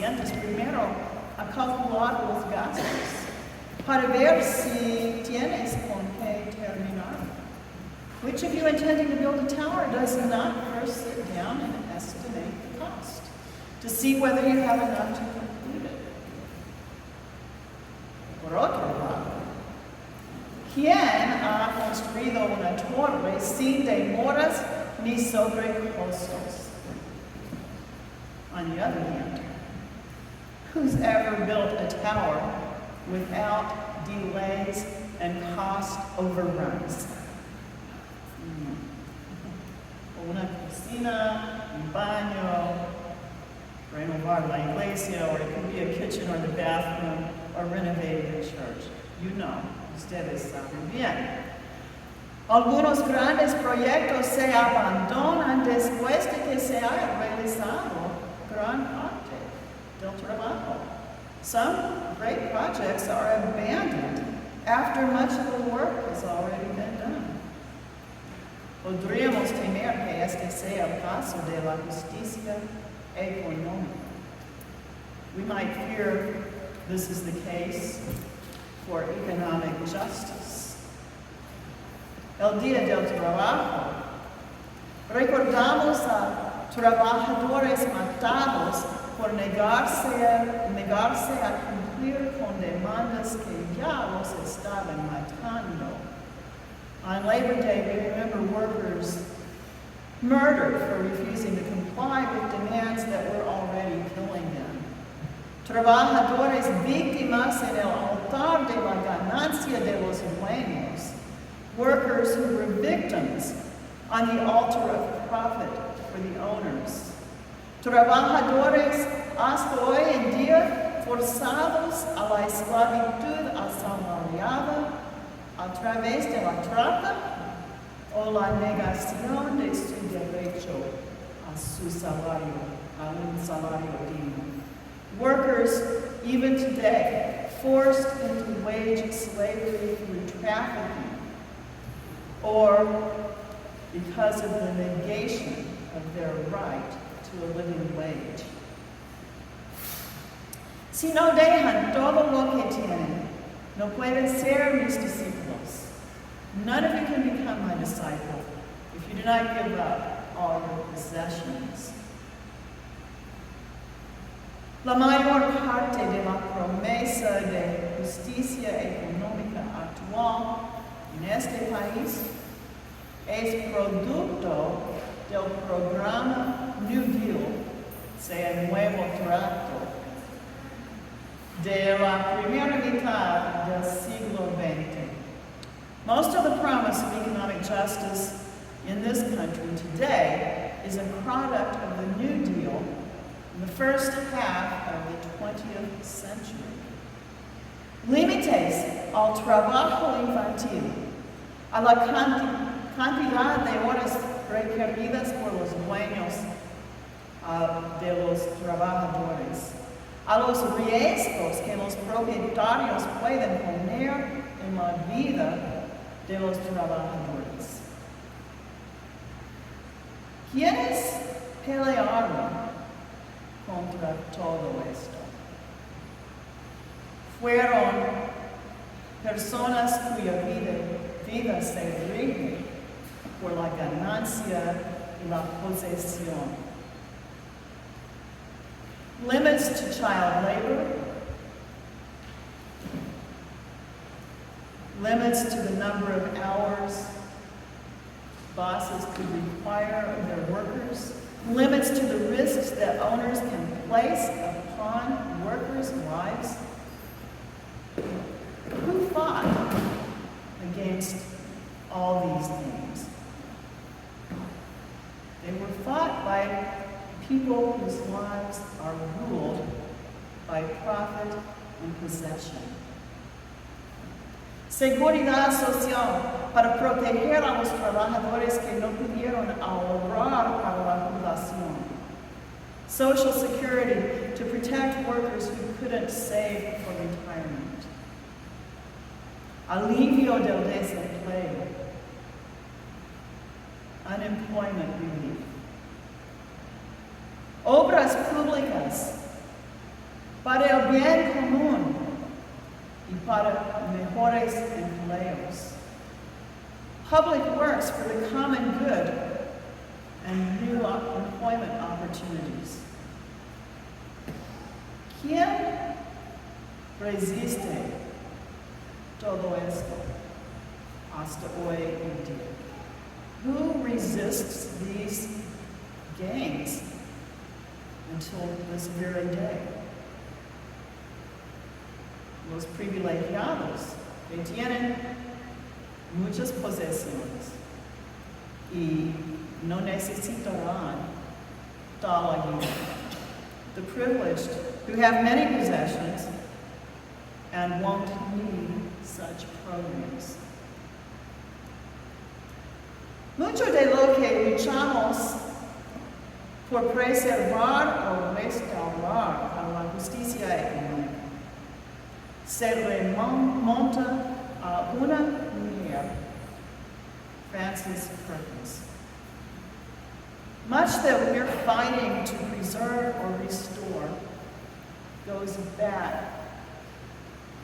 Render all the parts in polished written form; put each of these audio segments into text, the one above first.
pacientes primero a calcular los gastos para ver si tienes con qué terminar. Which of you intending to build a tower does not first sit down and estimate the cost to see whether you have enough to complete it? Por otro lado, ¿quién ha construido una torre sin demoras ni sobrecostos? On the other hand, who's ever built a tower without delays and cost overruns? Una cocina, un baño, renovar la iglesia, or it could be a kitchen or the bathroom, or renovating a church. You know, ustedes saben bien. Algunos grandes proyectos se abandonan después de que se haya realizado gran parte del trabajo. Some great projects are abandoned after much of the work has already been done. Podríamos temer que este sea el caso de la justicia económica. We might fear this is the case for economic justice. El Día del Trabajo. Recordamos a trabajadores matados por negarse a cumplir con demandas que ya los estaban matando. On Labor Day, we remember workers murdered for refusing to comply with demands that were already killing them. Trabajadores víctimas en el altar de la ganancia de los dueños. Workers who were victims on the altar of profit for the owners. Trabajadores hasta hoy en día forzados a la esclavitud asalariada a través de la trata o la negación de su derecho a su salario, a un salario digno. Workers, even today, forced into wage slavery through trafficking or because of the negation of their right to a living wage. Si no dejan todo lo que tienen, no pueden ser mis discípulos. None of you can become my disciple if you do not give up all your possessions. La mayor parte de la promesa de justicia económica actual en este país es producto del programa New Deal, sea nuevo trato, de la primera mitad del siglo XX. Most of the promise of economic justice in this country today is a product of the New Deal in the first half of the 20th century. Límites al trabajo infantil, a la cantidad de horas requeridas por los dueños de los trabajadores, a los riesgos que los propietarios pueden poner en la vida de los trabajadores. ¿Quiénes pelearon contra todo esto? Fueron personas cuya vida se rige por la ganancia y la posesión. Limits to child labor, limits to the number of hours bosses could require of their workers, limits to the risks that owners can place upon workers' lives. Who fought against all these things? They were fought by people whose lives are ruled by profit and possession. Seguridad social para proteger a los trabajadores que no pudieron ahorrar para la jubilación. Social security to protect workers who couldn't save for retirement. Alivio del desempleo. Unemployment relief. Obras públicas para el bien común y para mejores empleos. Public works for the common good and new employment opportunities. ¿Quién resiste todo esto hasta hoy en día? Who resists these gains until this very day? Los privilegiados que tienen muchas posesiones y no necesitarán tal ayuda. The privileged who have many possessions and won't need such programs. Mucho de lo que luchamos por preservar o restaurar a la justicia económica se remonta a una mujer, Frances Perkins. Much that we're fighting to preserve or restore goes back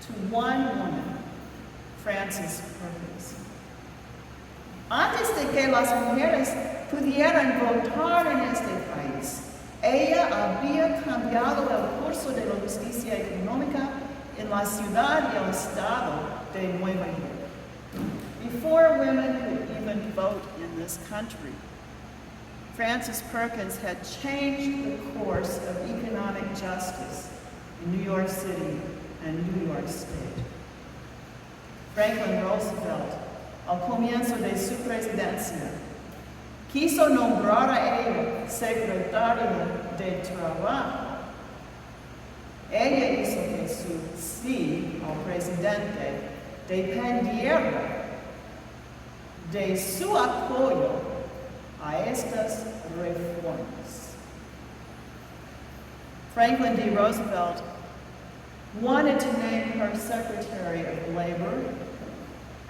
to one woman, Frances Perkins. Antes de que las mujeres pudieran votar en este país, ella había cambiado el curso de la justicia económica en la ciudad y el estado de Nueva York. Before women could even vote in this country, Frances Perkins had changed the course of economic justice in New York City and New York State. Franklin Roosevelt, al comienzo de su presidencia, quiso nombrar a ella secretaria de Trabajo. Ella hizo que su sí al presidente dependiera de su apoyo a estas reformas. Franklin D. Roosevelt wanted to name her Secretary of Labor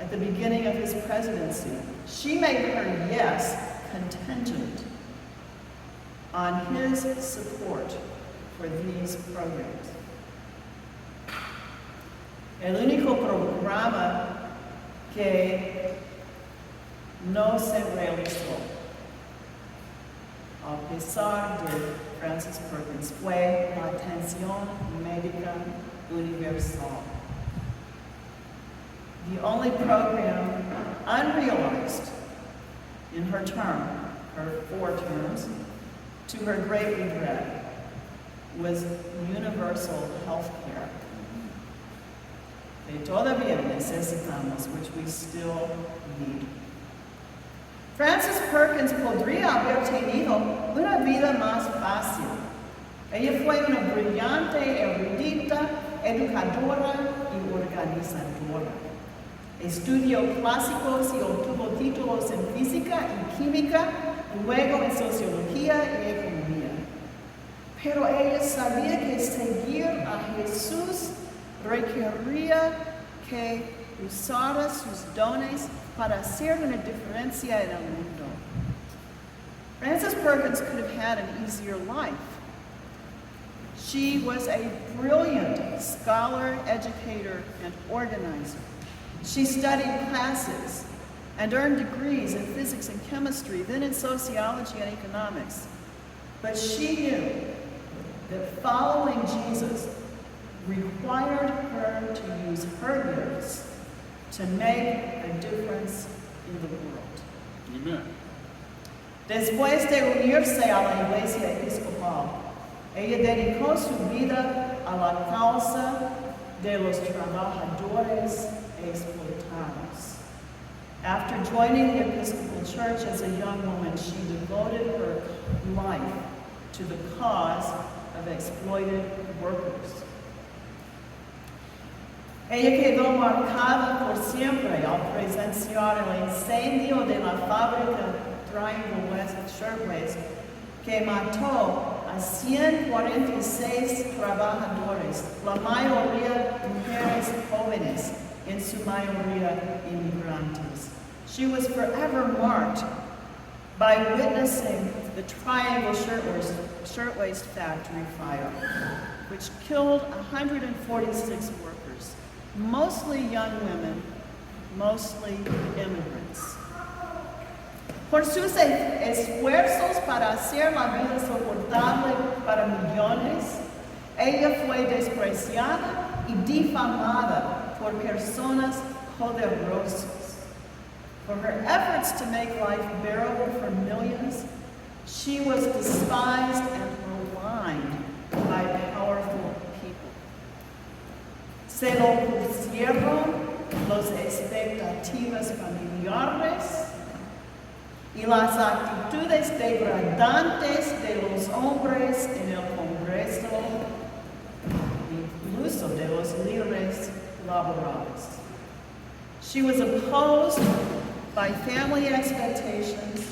at the beginning of his presidency. She made her yes contingent on his support for these programs. El único programa que no se realizó, a pesar de Frances Perkins, fue la atención médica universal. The only program unrealized in her term, her 4 terms, to her great regret, was universal health care. Que todavía necesitamos, which we still need. Frances Perkins podría haber tenido una vida más fácil. Ella fue una brillante, erudita, educadora y organizadora. Estudió clásicos y obtuvo títulos en física y química, y luego en sociología y economía. Pero ella sabía que seguir a Jesús requería que usara sus dones para hacer una diferencia en el mundo. Frances Perkins could have had an easier life. She was a brilliant scholar, educator, and organizer. She studied classes and earned degrees in physics and chemistry, then in sociology and economics. But she knew that following Jesus required her to use her gifts to make a difference in the world. Amen. Después de unirse a la Iglesia Episcopal, ella dedicó su vida a la causa de los trabajadores explotados. After joining the Episcopal Church as a young woman, she devoted her life to the cause of exploited workers. Ella quedó marcada por siempre al presenciar el incendio de la fábrica Triangle West Shirtwaist, que mató a 146 trabajadores, la mayoría mujeres jóvenes, en su mayoría inmigrantes. She was forever marked by witnessing the Triangle Shirtwaist Factory fire, which killed 146 workers, mostly young women, mostly immigrants. Por sus esfuerzos para hacer la vida soportable para millones, ella fue despreciada y difamada por personas poderosas. For her efforts to make life bearable for millions, she was despised and maligned by powerful people. Se lo pusieron las expectativas familiares y las actitudes degradantes de los hombres en el Congreso, incluso de los líderes laborales. She was opposed by family expectations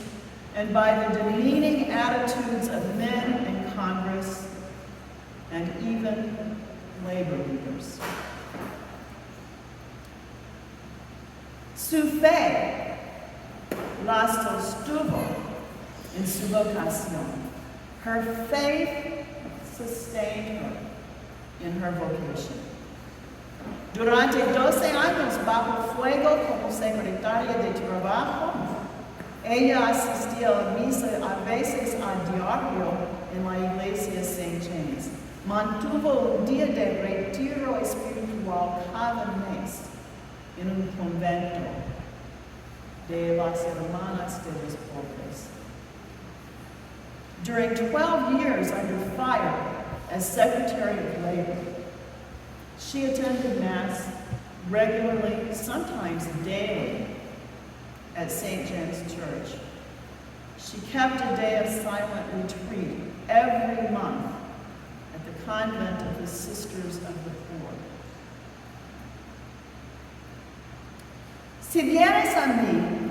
and by the demeaning attitudes of men in Congress and even labor leaders. Su fe la sostuvo en su vocación. Her faith sustained her in her vocation. Durante 12 años bajo fuego como secretaria de trabajo, ella asistía a la misa a veces a diario en la iglesia St. James. Mantuvo un día de retiro espiritual cada mes en un convento de las hermanas de los pobres. During 12 years under fire as Secretary of Labor, she attended Mass regularly, sometimes daily, at St. James Church. She kept a day of silent retreat every month at the convent of the Sisters of the Poor. Si vienes a mí,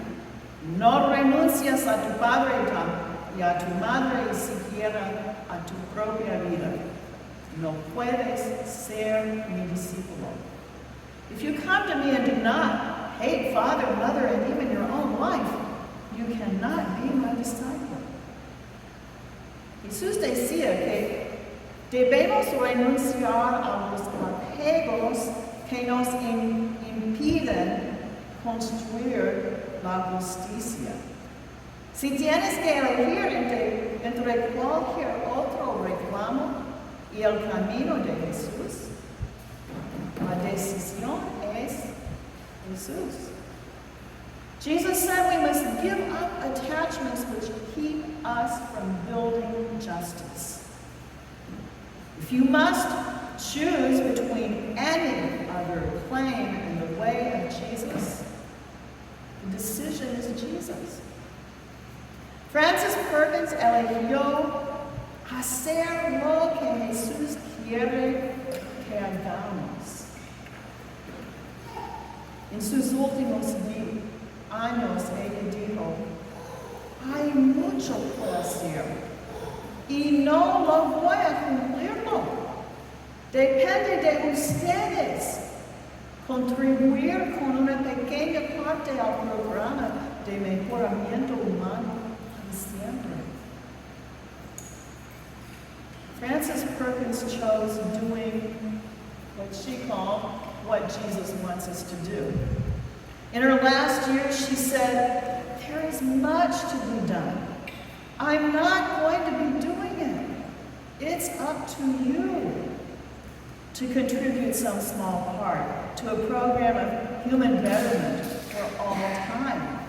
no renuncias a tu padre y a tu madre y siquiera a tu propia vida. No puedes ser mi discípulo. If you come to me and do not hate father, mother, and even your own life, you cannot be my disciple. Jesús decía que debemos renunciar a los apegos que nos impiden construir la justicia. Si tienes que elegir entre cualquier otro reclamo y el camino de Jesús, la decisión es Jesús. Jesus said we must give up attachments which keep us from building justice. If you must choose between any other claim in the way of Jesus, the decision is Jesus. Francis Perkins eligió hacer lo que Jesús quiere que hagamos. En sus últimos años, ella dijo, hay mucho por hacer y no lo voy a cumplirlo. Depende de ustedes contribuir con una pequeña parte al programa de mejoramiento humano para siempre. Frances Perkins chose doing what she called what Jesus wants us to do. In her last year, she said, there is much to be done. I'm not going to be doing it. It's up to you to contribute some small part to a program of human betterment for all time.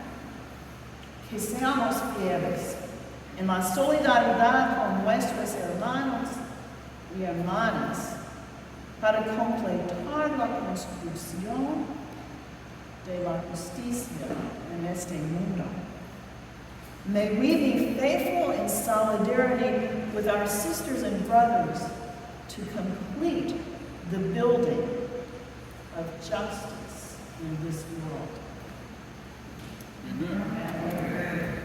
Que seamos fieles en la solidaridad con nuestros hermanos y hermanas para completar la construcción de la justicia en este mundo. May we be faithful in solidarity with our sisters and brothers to complete the building of justice in this world. Amen.